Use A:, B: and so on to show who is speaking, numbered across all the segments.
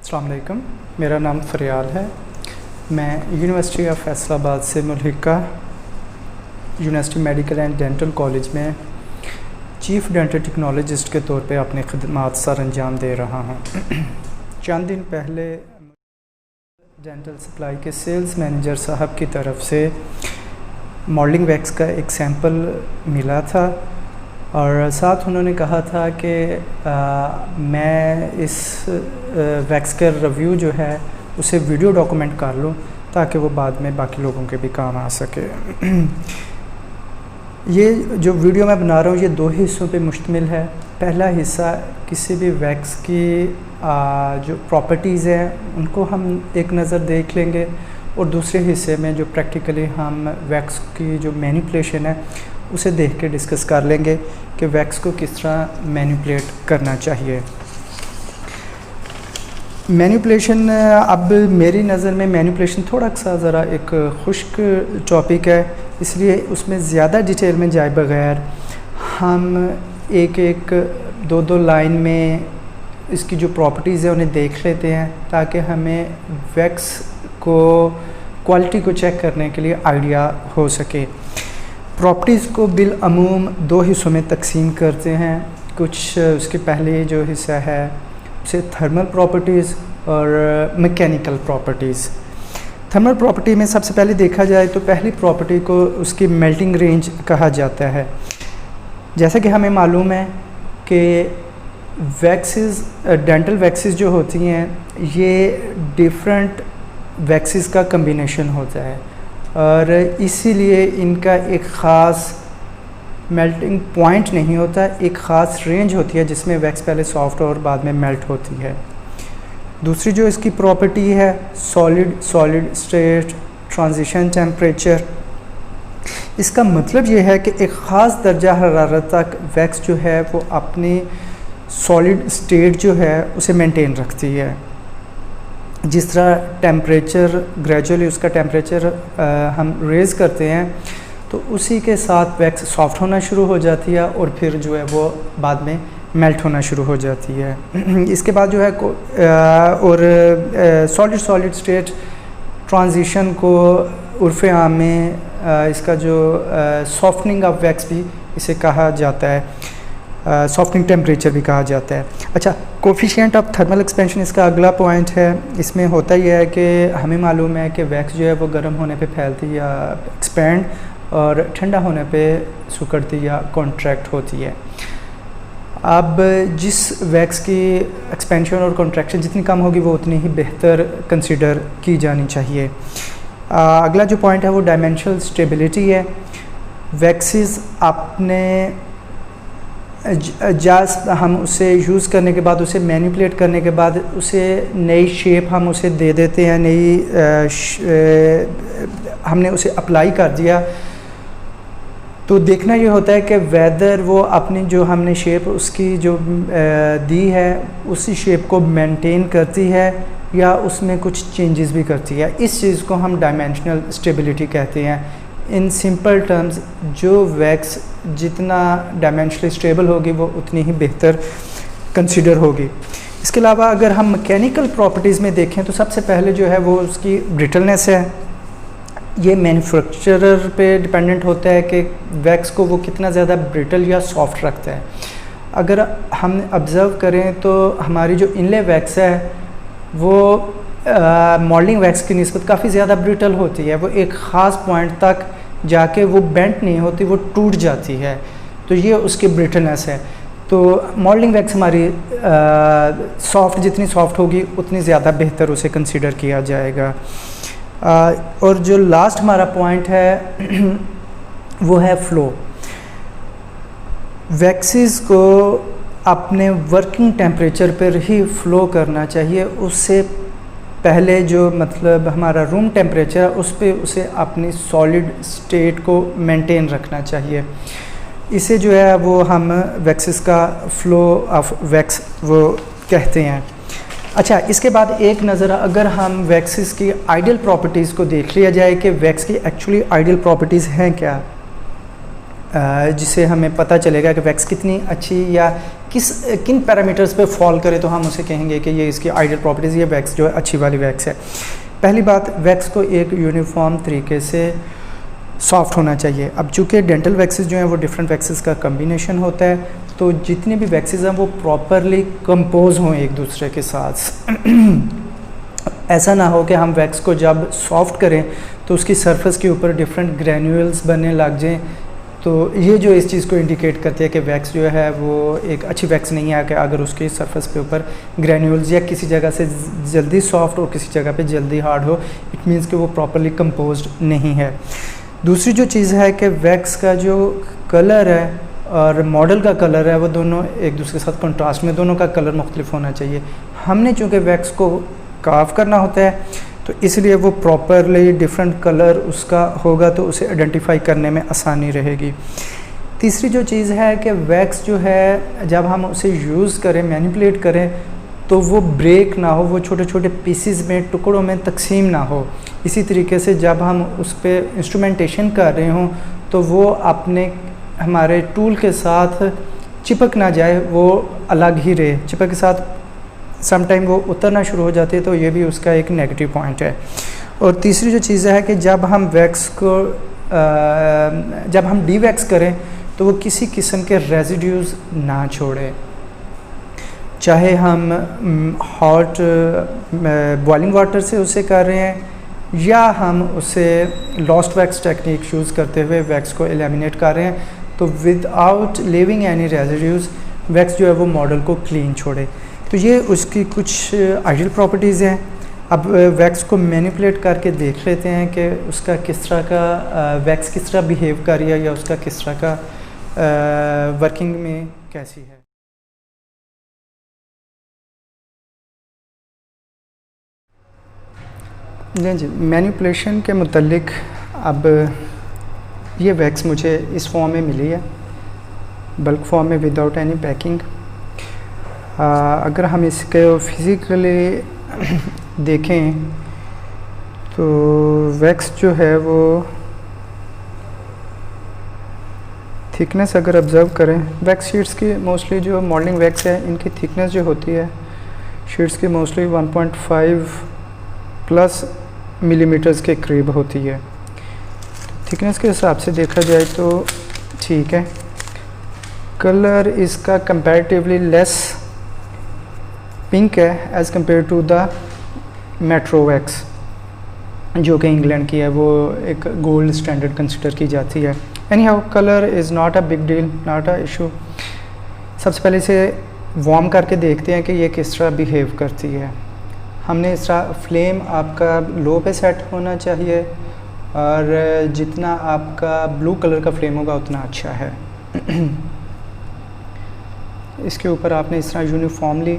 A: अस्सलाम वालेकुम, मेरा नाम फ़रियाल है। मैं यूनिवर्सिटी ऑफ फैसलाबाद से मुल्हिका university medical and dental college में चीफ़ डेंटल टेक्नोलॉजिस्ट के तौर पे अपनी खिदमात सर अंजाम दे रहा हूँ। चंद दिन पहले डेंटल सप्लाई के सेल्स मैनेजर साहब की तरफ से मॉडलिंग वैक्स का एक सैंपल मिला था और साथ उन्होंने कहा था कि मैं इस वैक्स का रिव्यू जो है उसे वीडियो डॉक्यूमेंट कर लूँ ताकि वो बाद में बाकी लोगों के भी काम आ सके। ये जो वीडियो मैं बना रहा हूँ ये दो हिस्सों पे मुश्तमिल है। पहला हिस्सा किसी भी वैक्स की जो प्रॉपर्टीज़ हैं उनको हम एक नज़र देख लेंगे और दूसरे हिस्से में जो प्रैक्टिकली हम वैक्स की जो मैनिपुलेशन है उसे देख के डिस्कस कर लेंगे कि वैक्स को किस तरह मैनिपुलेट करना चाहिए। मैनिपुलेशन, अब मेरी नज़र में मैनिपुलेशन थोड़ा सा ज़रा एक खुश्क टॉपिक है, इसलिए उसमें ज़्यादा डिटेल में जाए बगैर हम एक एक दो दो लाइन में इसकी जो प्रॉपर्टीज़ है उन्हें देख लेते हैं ताकि हमें वैक्स को क्वालिटी को चेक करने के लिए आइडिया हो सके। प्रॉपर्टीज़ को बिलअमूम दो हिस्सों में तकसीम करते हैं। कुछ उसके पहले जो हिस्सा है उसे थर्मल प्रॉपर्टीज़ और मैकेनिकल प्रॉपर्टीज़। थर्मल प्रॉपर्टी में सबसे पहले देखा जाए तो पहली प्रॉपर्टी को उसकी मेल्टिंग रेंज कहा जाता है। जैसा कि हमें मालूम है कि वैक्सेस, डेंटल वैक्सेस जो होती हैं ये डिफरेंट वैक्सेस का कम्बिनेशन होता है और इसीलिए इनका एक ख़ास मेल्टिंग पॉइंट नहीं होता, एक ख़ास रेंज होती है जिसमें वैक्स पहले सॉफ्ट और बाद में मेल्ट होती है। दूसरी जो इसकी प्रॉपर्टी है सॉलिड स्टेट ट्रांजिशन टेम्परेचर। इसका मतलब ये है कि एक ख़ास दर्जा हरारत तक वैक्स जो है वो अपनी सॉलिड स्टेट जो है उसे मेंटेन रखती है। जिस तरह टेम्परेचर ग्रेजुअली उसका टेम्परेचर हम रेज़ करते हैं तो उसी के साथ वैक्स सॉफ्ट होना शुरू हो जाती है और फिर जो है वो बाद में मेल्ट होना शुरू हो जाती है। इसके बाद जो है और सॉलिड स्टेट ट्रांजिशन को उर्फ़ आम में इसका जो सॉफ्टनिंग ऑफ वैक्स भी इसे कहा जाता है, सॉफ्टनिंग टेम्परेचर भी कहा जाता है। अच्छा, कोफिशिएंट ऑफ थर्मल एक्सपेंशन इसका अगला पॉइंट है। इसमें होता यह है कि हमें मालूम है कि वैक्स जो है वो गर्म होने पे फैलती या एक्सपेंड और ठंडा होने पे सिकुड़ती या कॉन्ट्रैक्ट होती है। अब जिस वैक्स की एक्सपेंशन और कॉन्ट्रैक्शन जितनी कम होगी वो उतनी ही बेहतर कंसिडर की जानी चाहिए। अगला जो पॉइंट है वो डायमेंशनल स्टेबिलिटी है। वैक्सेस अपने हम उसे यूज़ करने के बाद उसे मैनिपुलेट करने के बाद उसे नई शेप हम उसे दे देते हैं, हमने उसे अप्लाई कर दिया तो देखना ये होता है कि वेदर वो अपनी जो हमने शेप उसकी जो दी है उसी शेप को मेंटेन करती है या उसमें कुछ चेंजेस भी करती है। इस चीज़ को हम डायमेंशनल स्टेबिलिटी कहते हैं। इन सिंपल टर्म्स जो वैक्स जितना डायमेंशनली स्टेबल होगी वो उतनी ही बेहतर कंसिडर होगी। इसके अलावा अगर हम मैकेनिकल प्रॉपर्टीज़ में देखें तो सबसे पहले जो है वो उसकी ब्रिटलनेस है। ये मैन्युफैक्चरर पे डिपेंडेंट होता है कि वैक्स को वो कितना ज़्यादा ब्रिटल या सॉफ्ट रखता है। अगर हम ऑब्ज़र्व करें तो हमारी जो इनले वैक्स है वो मॉडलिंग वैक्स की निस्बत काफ़ी ज़्यादा ब्रिटल होती है। वो एक ख़ास पॉइंट तक जाके वो बेंट नहीं होती, वो टूट जाती है, तो ये उसकी ब्रिटलनेस है। तो मॉडलिंग वैक्स हमारी सॉफ्ट जितनी सॉफ्ट होगी उतनी ज़्यादा बेहतर उसे कंसीडर किया जाएगा। और जो लास्ट हमारा पॉइंट है वो है फ़्लो। वैक्सेस को अपने वर्किंग टेम्परेचर पर ही फ़्लो करना चाहिए। उससे पहले जो मतलब हमारा रूम टेम्परेचर है उस पर उसे अपनी सॉलिड स्टेट को मेंटेन रखना चाहिए। इसे जो है वो हम वैक्सेस का फ़्लो ऑफ वैक्स वो कहते हैं। अच्छा, इसके बाद एक नज़र अगर हम वैक्सेस की आइडियल प्रॉपर्टीज़ को देख लिया जाए कि वैक्स की एक्चुअली आइडियल प्रॉपर्टीज़ हैं क्या, जिससे हमें पता चलेगा कि वैक्स कितनी अच्छी या किन पैरामीटर्स पे फॉल करे तो हम उसे कहेंगे कि ये इसकी आइडियल प्रॉपर्टीज़, ये वैक्स जो है अच्छी वाली वैक्स है। पहली बात, वैक्स को एक यूनिफॉर्म तरीके से सॉफ्ट होना चाहिए। अब चूँकि डेंटल वैक्सेस जो हैं वो डिफरेंट वैक्सेस का कम्बिनेशन होता है, तो जितने भी वैक्सेस हैं वो प्रॉपरली कंपोज हों एक दूसरे के साथ। ऐसा ना हो कि हम वैक्स को जब सॉफ्ट करें तो उसकी सरफेस के ऊपर डिफरेंट ग्रैन्यूल्स बनने लग जाएं, तो ये जो इस चीज़ को इंडिकेट करती है कि वैक्स जो है वो एक अच्छी वैक्स नहीं है, कि अगर उसकी सरफेस के ऊपर ग्रैन्यूल्स या किसी जगह से जल्दी सॉफ्ट और किसी जगह पे जल्दी हार्ड हो, इट मीन्स कि वो प्रॉपरली कंपोज्ड नहीं है। दूसरी जो चीज़ है कि वैक्स का जो कलर है और मॉडल का कलर है वो दोनों एक दूसरे के साथ कंट्रास्ट में, दोनों का कलर मुख्तलिफ होना चाहिए। हमने चूँकि वैक्स को कार्व करना होता है तो इसलिए वो प्रॉपरली डिफरेंट कलर उसका होगा, तो उसे आइडेंटिफाई करने में आसानी रहेगी। तीसरी जो चीज़ है कि वैक्स जो है जब हम उसे यूज़ करें, मैनिपुलेट करें, तो वो ब्रेक ना हो, वो छोटे छोटे पीसेस में, टुकड़ों में तकसीम ना हो। इसी तरीके से जब हम उस पर इंस्ट्रूमेंटेशन कर रहे हों तो वो अपने हमारे टूल के साथ चिपक ना जाए, वो अलग ही रहे। चिपक के साथ समटाइम वो उतरना शुरू हो जाती है, तो ये भी उसका एक नेगेटिव पॉइंट है। और तीसरी जो चीज़ है कि जब हम वैक्स को जब हम डी वैक्स करें तो वो किसी किस्म के रेजिड्यूज़ ना छोड़े, चाहे हम हॉट बॉइलिंग वाटर से उसे कर रहे हैं या हम उसे लॉस्ट वैक्स टेक्निक यूज़ करते हुए वैक्स को एलिमिनेट कर रहे हैं, तो without leaving any residues wax जो है वो मॉडल को क्लीन छोड़े। तो ये उसकी कुछ आइडियल प्रॉपर्टीज़ हैं। अब वैक्स को मैनिपुलेट करके देख लेते हैं कि उसका किस तरह का वैक्स किस तरह बिहेव कर रही है या उसका किस तरह का वर्किंग में कैसी है। नहीं जी, मैनिपुलेशन के मुतल्लिक अब ये वैक्स मुझे इस फॉर्म में मिली है, बल्क फॉर्म में, विदाउट एनी पैकिंग। अगर हम इसके फिज़िकली देखें तो वैक्स जो है वो थिकनेस अगर ऑब्ज़र्व करें, वैक्स शीट्स की मोस्टली जो मॉडलिंग वैक्स है इनकी थिकनेस जो होती है शीट्स की मोस्टली 1.5 प्लस मिलीमीटर्स के करीब होती है। थिकनेस के हिसाब से देखा जाए तो ठीक है। कलर इसका कंपैरेटिवली लेस पिंक है as compare to the metro wax जो कि इंग्लैंड की है, वो एक गोल्ड स्टैंडर्ड कंसिडर की जाती है। Any how, colour is not a big deal, not a issue. सबसे पहले इसे वार्म करके देखते हैं कि ये किस तरह बिहेव करती है। हमने इस तरह फ्लेम आपका लो पे सेट होना चाहिए और जितना आपका ब्लू कलर का फ्लेम होगा उतना अच्छा है। इसके ऊपर आपने इस तरह यूनिफॉर्मली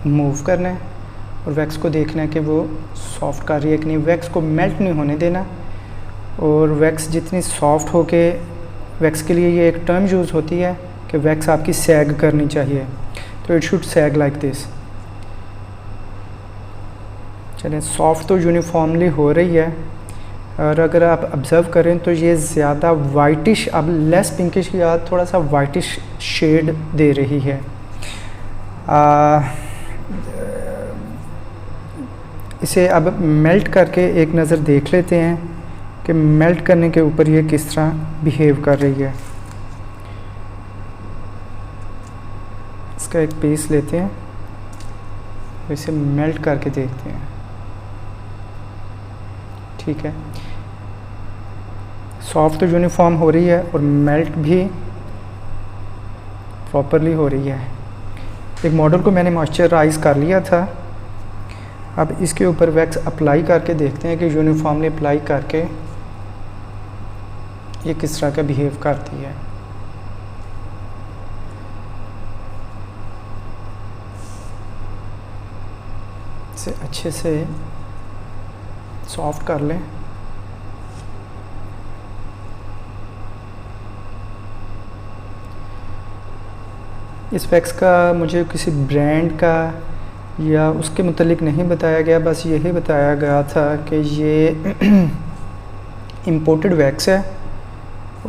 A: मूव करना है और वैक्स को देखना है कि वो सॉफ्ट कर रही है कि नहीं। वैक्स को मेल्ट नहीं होने देना, और वैक्स जितनी सॉफ्ट हो के, वैक्स के लिए ये एक टर्म यूज़ होती है कि वैक्स आपकी सैग करनी चाहिए, तो it should sag like this. चलें, सॉफ्ट तो यूनिफॉर्मली हो रही है, और अगर आप ऑब्ज़र्व करें तो ये ज़्यादा वाइटिश, अब लेस पिंकिश या थोड़ा सा वाइटिश शेड दे रही है। इसे अब मेल्ट करके एक नज़र देख लेते हैं कि मेल्ट करने के ऊपर ये किस तरह बिहेव कर रही है। इसका एक पीस लेते हैं, इसे मेल्ट करके देखते हैं। ठीक है, सॉफ्ट तो यूनिफॉर्म हो रही है और मेल्ट भी प्रॉपरली हो रही है। एक मॉडल को मैंने मॉइस्चराइज कर लिया था, अब इसके ऊपर वैक्स अप्लाई करके देखते हैं कि यूनिफॉर्मली अप्लाई करके ये किस तरह का बिहेव करती है। इसे अच्छे से सॉफ्ट कर लें। इस वैक्स का मुझे किसी ब्रांड का या उसके मुतलिक नहीं बताया गया, बस यही बताया गया था कि ये इम्पोर्टेड वैक्स है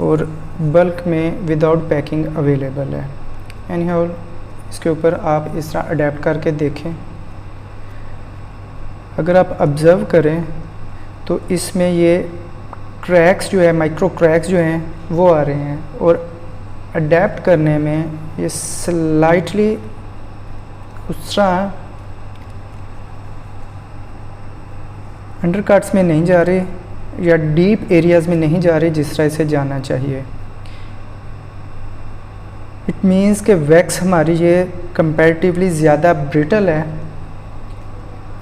A: और बल्क में विदाउट पैकिंग अवेलेबल है। एनी हाउ, इसके ऊपर आप इस तरह अडेप्ट करके देखें। अगर आप ऑब्ज़र्व करें तो इसमें ये क्रैक्स जो है, माइक्रो क्रैक्स जो हैं वो आ रहे हैं, और अडेप्ट करने में ये स्लाइटली उस तरह अंडरकट्स में नहीं जा रहे या डीप एरियाज़ में नहीं जा रहे जिस तरह से जाना चाहिए। इट मीन्स कि वैक्स हमारी ये कंपैरेटिवली ज़्यादा ब्रिटल है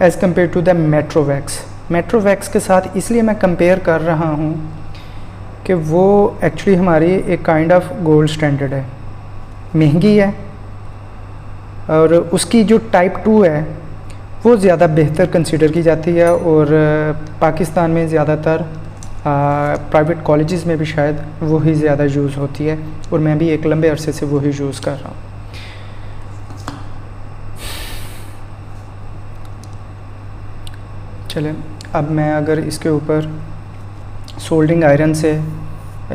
A: as compare to the metro wax. Metro wax के साथ इसलिए मैं कंपेयर कर रहा हूँ कि वो एक्चुअली हमारी एक काइंड ऑफ गोल्ड स्टैंडर्ड है, महंगी है, और उसकी जो टाइप 2 है वो ज़्यादा बेहतर कंसीडर की जाती है, और पाकिस्तान में ज़्यादातर प्राइवेट कॉलेजेस में भी शायद वही ज़्यादा यूज़ होती है, और मैं भी एक लंबे अरसे से वही यूज़ कर रहा हूँ। चलें, अब मैं अगर इसके ऊपर सोल्डिंग आयरन से,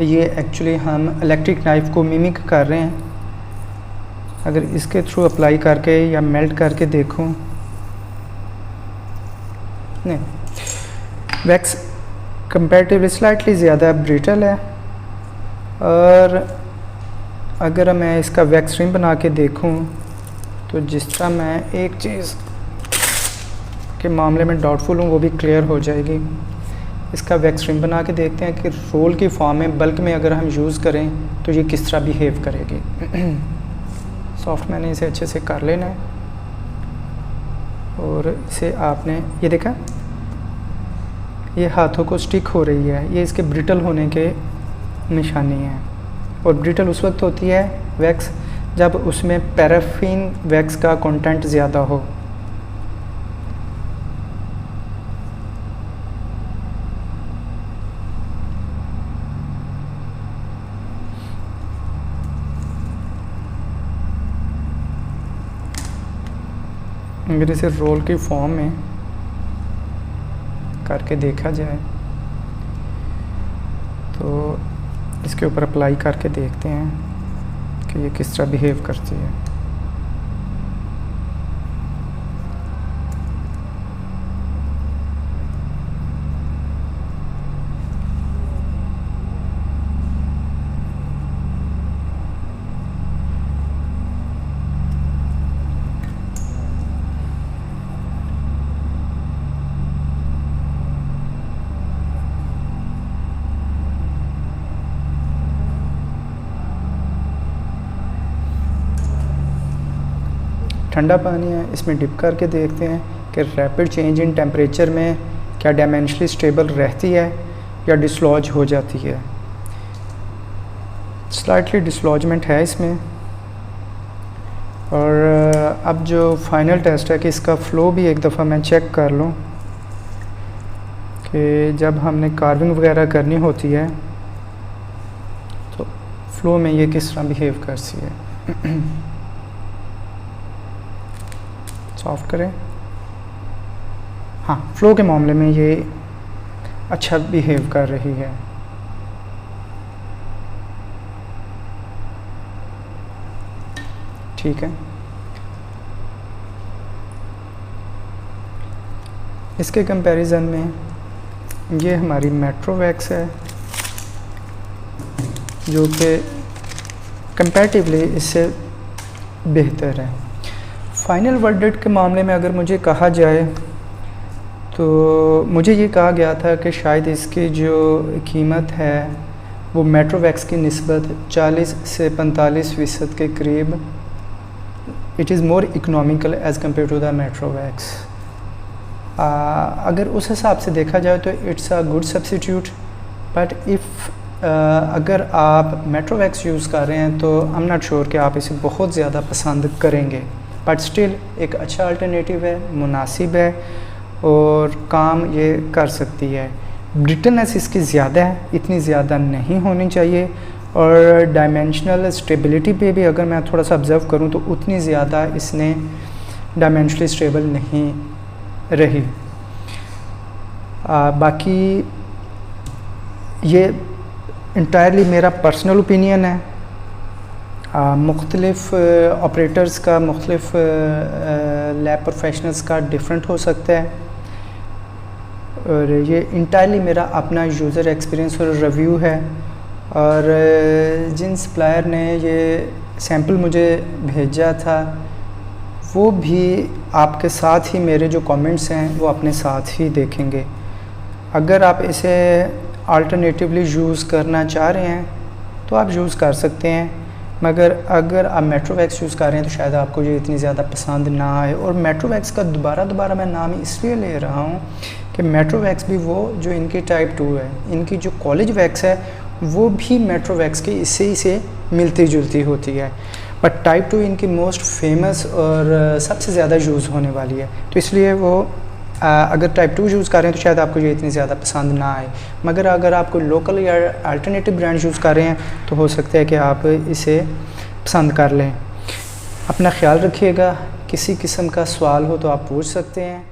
A: ये एक्चुअली हम इलेक्ट्रिक नाइफ को मिमिक कर रहे हैं, अगर इसके थ्रू अप्लाई करके या मेल्ट करके देखूं, नहीं, वैक्स कंपैरेटिवली स्लाइटली ज़्यादा ब्रिटल है, और अगर मैं इसका वैक्स रिम बना के देखूं तो जिस तरह मैं एक चीज़ के मामले में डाउटफुल हूँ वो भी क्लियर हो जाएगी। इसका वैक्स रिम बना के देखते हैं कि रोल की फॉर्म में बल्क में अगर हम यूज़ करें तो ये किस तरह बिहेव करेगी। सॉफ्ट मैंने इसे अच्छे से कर लेना है, और इसे आपने ये देखा, ये हाथों को स्टिक हो रही है, ये इसके ब्रिटल होने के निशानी है। और ब्रिटल उस वक्त होती है वैक्स जब उसमें पैराफिन वैक्स का कंटेंट ज़्यादा हो। अगर इसे रोल की फॉर्म में करके देखा जाए तो इसके ऊपर अप्लाई करके देखते हैं कि ये किस तरह बिहेव करती है। ठंडा पानी है, इसमें डिप करके देखते हैं कि रैपिड चेंज इन टेम्परेचर में क्या डायमेंशनली स्टेबल रहती है या डिसलॉज हो जाती है। स्लाइटली डिसलॉजमेंट है इसमें। और अब जो फाइनल टेस्ट है कि इसका फ़्लो भी एक दफ़ा मैं चेक कर लूँ कि जब हमने कार्विंग वगैरह करनी होती है तो फ़्लो में ये किस तरह बिहेव करती है। सॉफ्ट करें, हाँ, फ़्लो के मामले में ये अच्छा बिहेव कर रही है। ठीक है, इसके कंपैरिजन में ये हमारी मेट्रो वैक्स है जो कि कंपैरेटिवली इससे बेहतर है। फाइनल वर्डिक्ट के मामले में अगर मुझे कहा जाए तो मुझे ये कहा गया था कि शायद इसकी जो कीमत है वो मेट्रो वैक्स की निस्बत 40 से 45% के करीब it is more economical as compare to the metro wax. अगर उस हिसाब से देखा जाए तो it's a good substitute, but if अगर आप मेट्रो वैक्स यूज़ कर रहे हैं तो आई एम नॉट श्योर कि आप इसे बहुत ज़्यादा पसंद करेंगे, बट स्टिल एक अच्छा अल्टरनेटिव है, मुनासिब है और काम ये कर सकती है। ब्रिटलनेस इसकी ज़्यादा है, इतनी ज़्यादा नहीं होनी चाहिए, और डायमेंशनल स्टेबिलिटी पे भी अगर मैं थोड़ा सा ऑब्ज़र्व करूँ तो उतनी ज़्यादा इसने डायमेंशनली स्टेबल नहीं रही। बाकी ये इंटायरली मेरा पर्सनल ओपिनियन है, मुख्तलिफ़ ऑपरेटर्स का, मुख्तलिफ़ लैब प्रोफेशनल्स का डिफरेंट हो सकता है, और ये इंटायरली मेरा अपना यूज़र एक्सपीरियंस और रिव्यू है। और जिन सप्लायर ने ये सैम्पल मुझे भेजा था वो भी आपके साथ ही मेरे जो कमेंट्स हैं वो अपने साथ ही देखेंगे। अगर आप इसे अल्टरनेटिवली यूज़ करना चाह रहे हैं तो आप यूज़ कर सकते हैं, मगर अगर आप मेट्रोवैक्स यूज़ कर रहे हैं तो शायद आपको ये इतनी ज़्यादा पसंद ना आए। और मेट्रोवैक्स का दोबारा मैं नाम इसलिए ले रहा हूँ कि मेट्रोवैक्स भी वो जो इनकी टाइप 2 है, इनकी जो कॉलेज वैक्स है वो भी मेट्रोवैक्स की इससे ही से मिलती जुलती होती है, बट टाइप 2 इनकी मोस्ट फेमस और सबसे ज़्यादा यूज़ होने वाली है। तो इसलिए वो अगर टाइप 2 यूज़ कर रहे हैं तो शायद आपको ये इतनी ज़्यादा पसंद ना आए, मगर अगर आपको लोकल या अल्टरनेटिव ब्रांड यूज़ कर रहे हैं तो हो सकता है कि आप इसे पसंद कर लें। अपना ख्याल रखिएगा, किसी किस्म का सवाल हो तो आप पूछ सकते हैं।